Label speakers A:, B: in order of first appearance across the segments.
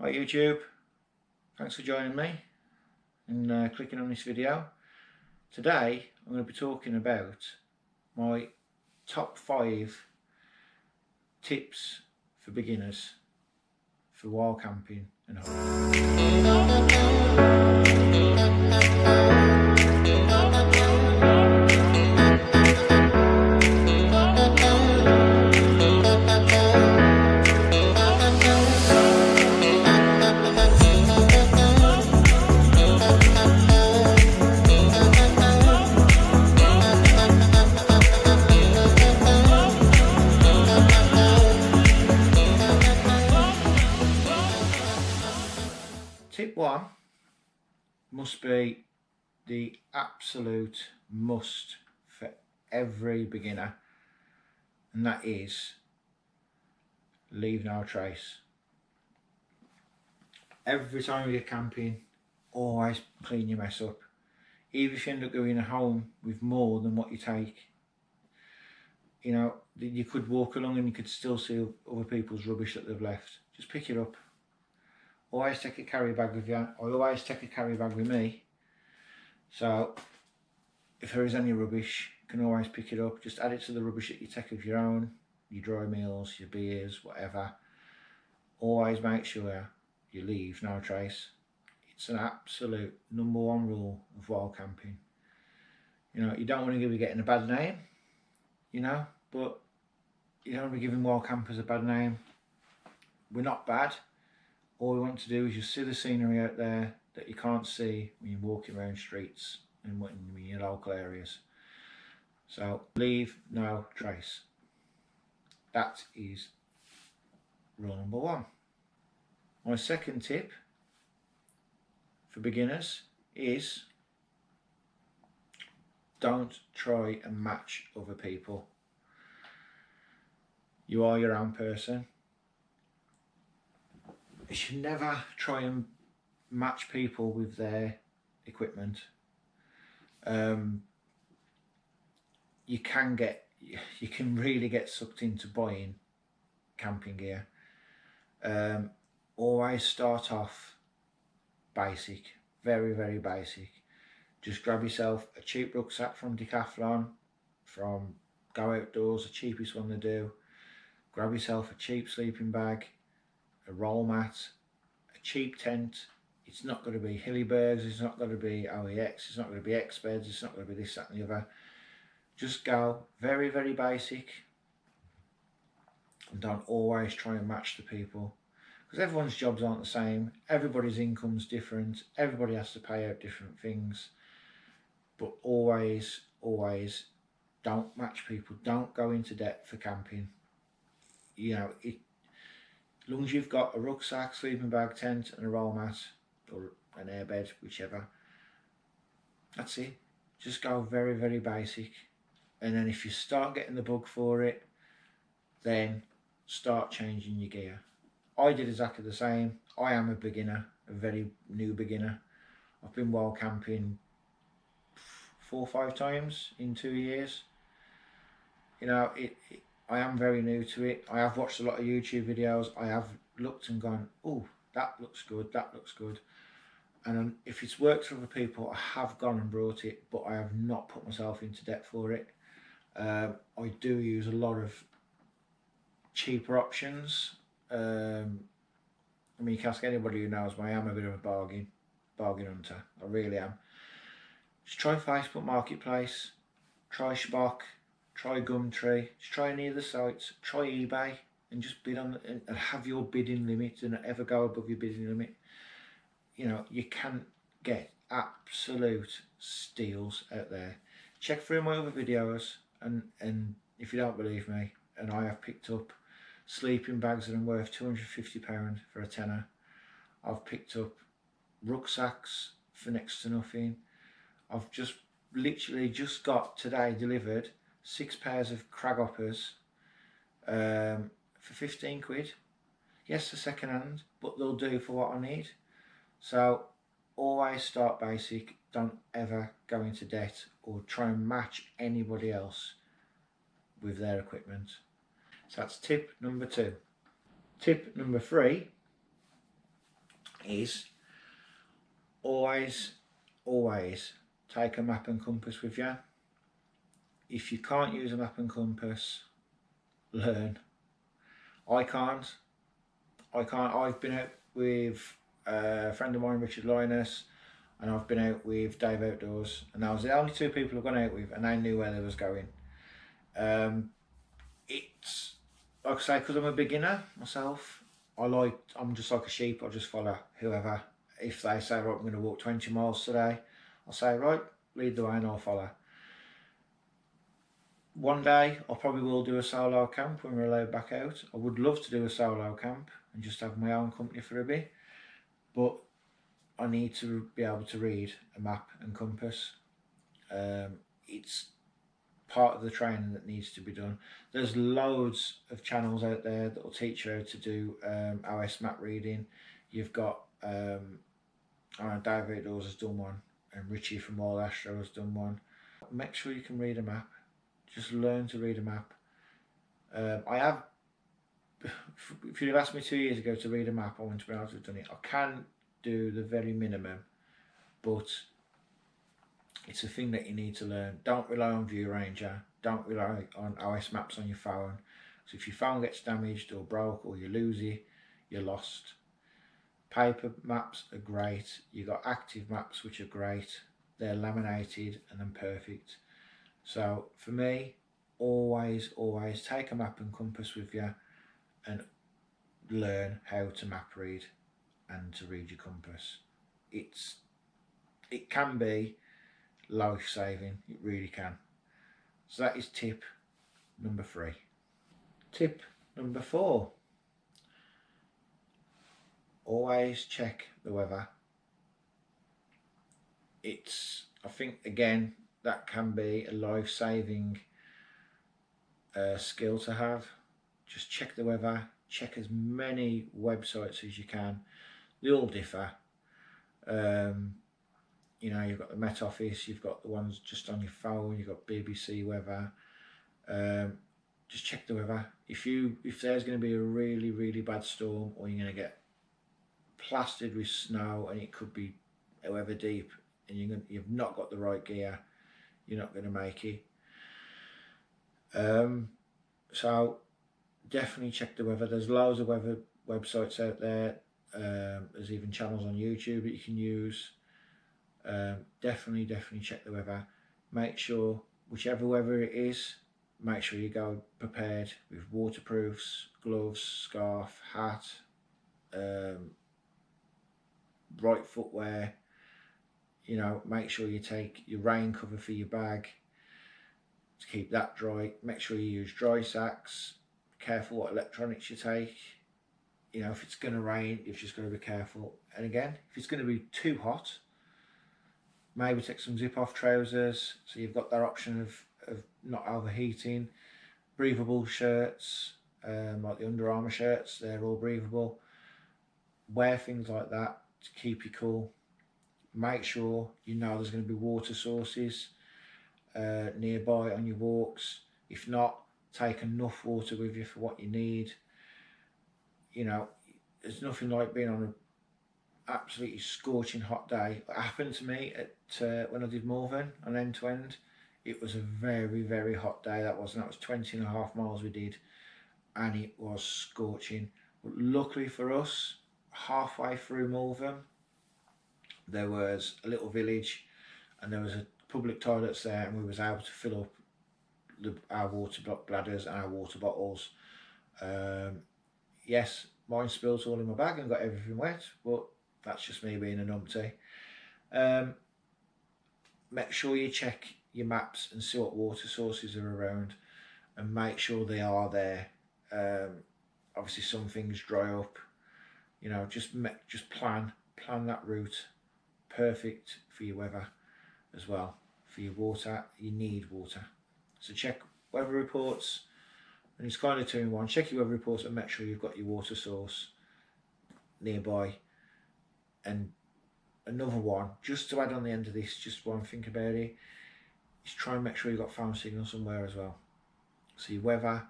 A: Hi YouTube, thanks for joining me and clicking on this video. Today I'm going to be talking about my top 5 tips for beginners for wild camping and hunting. Tip 1 must be the absolute must for every beginner, and that is leave no trace. Every time you're camping, always clean your mess up. Even if you end up going home with more than what you take, you know, you could walk along and you could still see other people's rubbish that they've left. Just pick it up. Always take a carry bag with you. I always take a carry bag with me, so if there is any rubbish, you can always pick it up. Just add it to the rubbish that you take of your own, your dry meals, your beers, whatever. Always make sure you leave no trace. It's an absolute #1 rule of wild camping. You know, you don't want to be getting a bad name, you know, but you don't want to be giving wild campers a bad name. We're not bad. All we want to do is just see the scenery out there that you can't see when you're walking around streets and in your local areas. So leave no trace. That is rule #1. My second tip for beginners is don't try and match other people. You are your own person. You should never try and match people with their equipment. You can really get sucked into buying camping gear. Always start off basic, very basic. Just grab yourself a cheap rucksack from Decathlon, from Go Outdoors, the cheapest one they do. Grab yourself a cheap sleeping bag, a roll mat, a cheap tent. It's not going to be Hillybergs, it's not going to be OEX, it's not going to be Exped, it's not going to be this, that and the other. Just go very basic, and don't always try and match the people, because everyone's jobs aren't the same, everybody's income's different, everybody has to pay out different things. But always don't match people. Don't go into debt for camping. You know, as long as you've got a rucksack, sleeping bag, tent and a roll mat or an airbed, whichever, that's it. Just go very basic, and then if you start getting the bug for it, then start changing your gear. I did exactly the same. I am a beginner, a very new beginner. I've been wild camping 4 or 5 times in 2 years. You know, I am very new to it. I have watched a lot of YouTube videos. I have looked and gone, oh, that looks good, that looks good. And if it's worked for other people, I have gone and brought it, but I have not put myself into debt for it. I do use a lot of cheaper options. I mean, you can ask anybody who knows me, I am a bit of a bargain hunter. I really am. Just try Facebook Marketplace, try Spock, try Gumtree, just try any of the sites, try eBay, and just bid on and have your bidding limit. Do not ever go above your bidding limit. You know, you can get absolute steals out there. Check through my other videos, and if you don't believe me, and I have picked up sleeping bags that are worth £250 for a tenner. I've picked up rucksacks for next to nothing. I've literally just got today delivered 6 pairs of craghoppers for 15 quid. Yes, they're second hand, but they'll do for what I need. So always start basic. Don't ever go into debt or try and match anybody else with their equipment. So that's tip #2. Tip #3 is always take a map and compass with you. If you can't use a map and compass, learn. I can't. I've been out with a friend of mine, Richard Linus, and I've been out with Dave Outdoors, and that was the only two people I've gone out with, and they knew where they was going. It's like I say, because I'm a beginner myself, I'm just like a sheep. I just follow whoever. If they say, right, I'm going to walk 20 miles today, I'll say, right, lead the way and I'll follow. One day I probably will do a solo camp when we're allowed back out. I would love to do a solo camp and just have my own company for a bit, but I need to be able to read a map and compass. It's part of the training that needs to be done. There's loads of channels out there that will teach you how to do OS map reading. You've got Dave Outdoors has done one, and Richie from All Astro has done one. Make sure you can read a map. Just learn to read a map. I have, if you'd have asked me 2 years ago to read a map, I wouldn't be able to have done it. I can do the very minimum, but it's a thing that you need to learn. Don't rely on View Ranger. Don't rely on OS maps on your phone. So if your phone gets damaged or broke or you lose it, you're lost. Paper maps are great. You've got active maps which are great. They're laminated and then perfect. So for me, always take a map and compass with you and learn how to map read and to read your compass. It can be life-saving, it really can. So that is tip number 3. Tip number 4, always check the weather. I think again, that can be a life-saving skill to have. Just check the weather, check as many websites as you can. They all differ. You know, you've got the Met Office, you've got the ones just on your phone, you've got BBC weather. Just check the weather. If there's going to be a really bad storm, or you're going to get plastered with snow and it could be however deep, and you've not got the right gear, you're not going to make it. So definitely check the weather. There's loads of weather websites out there. There's even channels on YouTube that you can use. Definitely check the weather. Make sure, whichever weather it is, make sure you go prepared with waterproofs, gloves, scarf, hat, right footwear. You know, make sure you take your rain cover for your bag to keep that dry. Make sure you use dry sacks. Be careful what electronics you take. You know, if it's going to rain, you've just got to be careful. And again, if it's going to be too hot, maybe take some zip-off trousers, so you've got that option of not overheating. Breathable shirts, like the Under Armour shirts, they're all breathable. Wear things like that to keep you cool. Make sure you know there's going to be water sources nearby on your walks. If not, take enough water with you for what you need. You know, there's nothing like being on an absolutely scorching hot day. It happened to me at when I did Morven on end to end. It was a very hot day. That was 20.5 miles we did, and it was scorching. But luckily for us, halfway through Morven, there was a little village and there was a public toilets there, and we was able to fill up our water bladders and our water bottles. Yes, mine spilled all in my bag and got everything wet, but that's just me being a numpty. Make sure you check your maps and see what water sources are around, and make sure they are there. Obviously some things dry up. You know, just plan that route. Perfect for your weather as well. For your water, you need water. So check weather reports, and it's kind of 2 in 1. Check your weather reports and make sure you've got your water source nearby. And another one, just to add on the end of this, just one think about it, is try and make sure you've got phone signal somewhere as well. So your weather,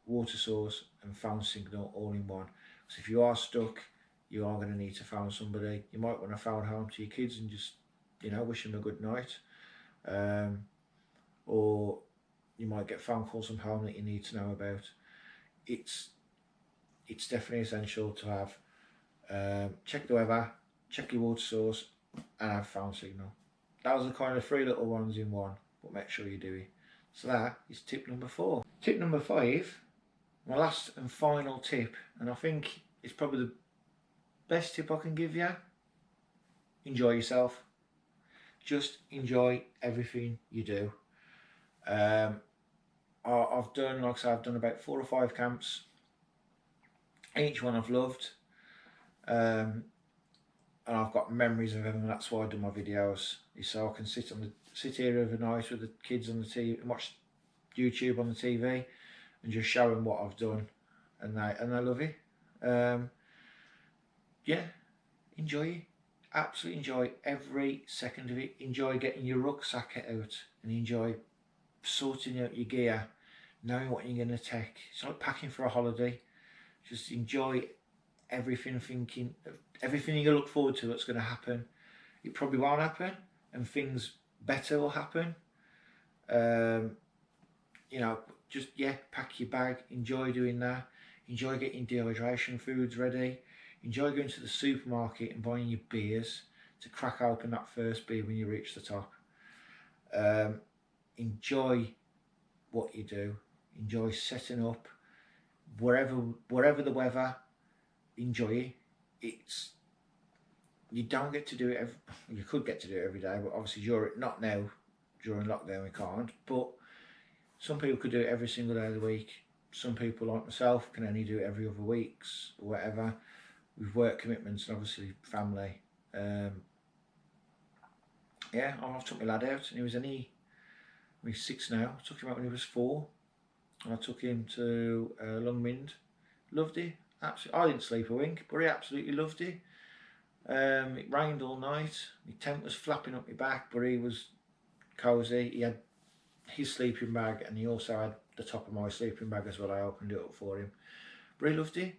A: water source and phone signal all in one. So if you are stuck, you are going to need to phone somebody. You might want to phone home to your kids and just, you know, wish them a good night. Or you might get phone calls from home that you need to know about. It's definitely essential to have check the weather, check your water source, and have phone signal. Those are kind of 3 little ones in one, but make sure you do it. So that is tip number 4. Tip number 5, my last and final tip, and I think it's probably the best tip I can give you. Enjoy yourself. Just enjoy everything you do. I've done, like I said, I've done about 4 or 5 camps. Each one I've loved. And I've got memories of them, and that's why I do my videos, is so I can sit here overnight with the kids on the TV and watch YouTube on the TV and just show them what I've done, and they love it. Yeah, enjoy it. Absolutely enjoy every second of it. Enjoy getting your rucksack out and enjoy sorting out your gear, knowing what you're going to take. It's like packing for a holiday. Just enjoy everything, thinking everything you look forward to that's going to happen. It probably won't happen, and things better will happen. You know, just, yeah, pack your bag, enjoy doing that, enjoy getting dehydration foods ready, enjoy going to the supermarket and buying your beers to crack open that first beer when you reach the top. Enjoy what you do, enjoy setting up, wherever the weather, enjoy it. You don't get to do it you could get to do it every day, but obviously not now, during lockdown we can't, but some people could do it every single day of the week. Some people, like myself, can only do it every other weeks or whatever, with work commitments and obviously family. Yeah, I've took my lad out, and he was he's 6 now. I took him out when he was 4, and I took him to Longmynd. Loved it. Absolutely. I didn't sleep a wink, but he absolutely loved it. It rained all night. My tent was flapping up my back, but he was cosy. He had his sleeping bag, and he also had the top of my sleeping bag as well. I opened it up for him, but he loved it.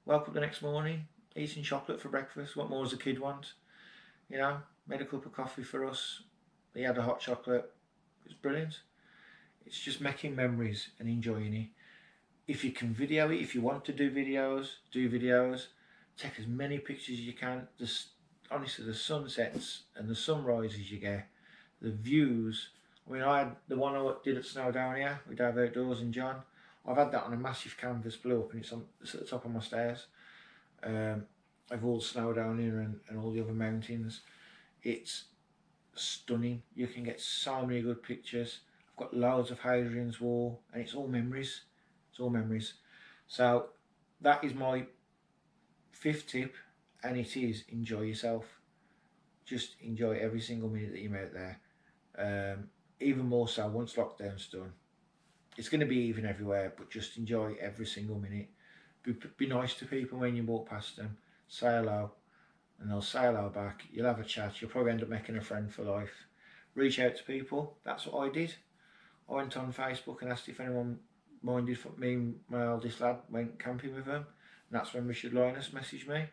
A: Woke up the next morning, eating chocolate for breakfast. What more does a kid want? You know, made a cup of coffee for us. He had a hot chocolate. It was brilliant. It's just making memories and enjoying it. If you can video it, if you want to do videos, take as many pictures as you can. Honestly, the sunsets and the sunrises you get, the views. I mean, I had the one I did at Snowdown here with Dave Outdoors and John. I've had that on a massive canvas blew up, and it's at the top of my stairs. Of all the snow down here and all the other mountains. It's stunning. You can get so many good pictures. I've got loads of Hadrian's Wall, and it's all memories. It's all memories. So that is my 5th tip, and it is enjoy yourself. Just enjoy every single minute that you're out there. Even more so once lockdown's done. It's going to be even everywhere, but just enjoy every single minute. Be nice to people when you walk past them. Say hello, and they'll say hello back. You'll have a chat. You'll probably end up making a friend for life. Reach out to people. That's what I did. I went on Facebook and asked if anyone minded for me and my eldest lad went camping with them. And that's when Richard Linus messaged me.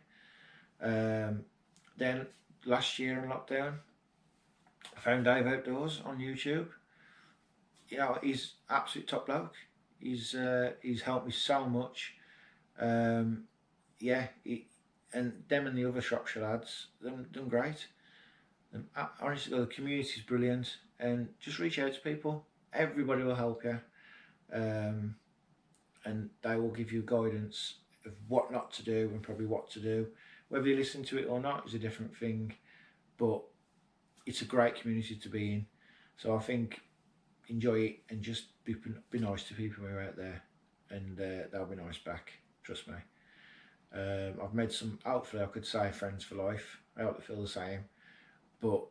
A: Then last year in lockdown, I found Dave Outdoors on YouTube. You know, he's absolute top bloke. He's helped me so much. Yeah, and them and the other Shropshire lads, done great. Honestly, the community's brilliant, and just reach out to people. Everybody will help you, and they will give you guidance of what not to do and probably what to do. Whether you listen to it or not is a different thing, but it's a great community to be in. So I think enjoy it and just be nice to people who are out there, and they'll be nice back. Trust me. I've made some, hopefully I could say friends for life. I hope they feel the same. But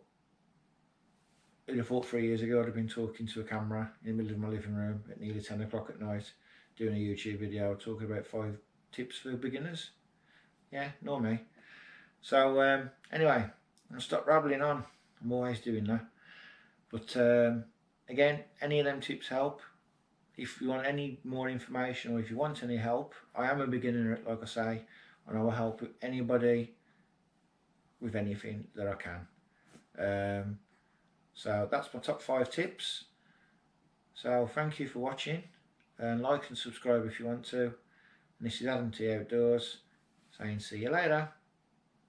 A: I'd have thought 3 years ago I'd have been talking to a camera in the middle of my living room at nearly 10 o'clock at night, doing a YouTube video talking about 5 tips for beginners. Yeah, nor me. So anyway, I'll stop rambling on. I'm always doing that. But again, any of them tips help. If you want any more information, or if you want any help, I am a beginner, like I say. and I will help anybody with anything that I can. So that's my top 5 tips. So thank you for watching, and like and subscribe if you want to. And this is Adam T Outdoors saying see you later.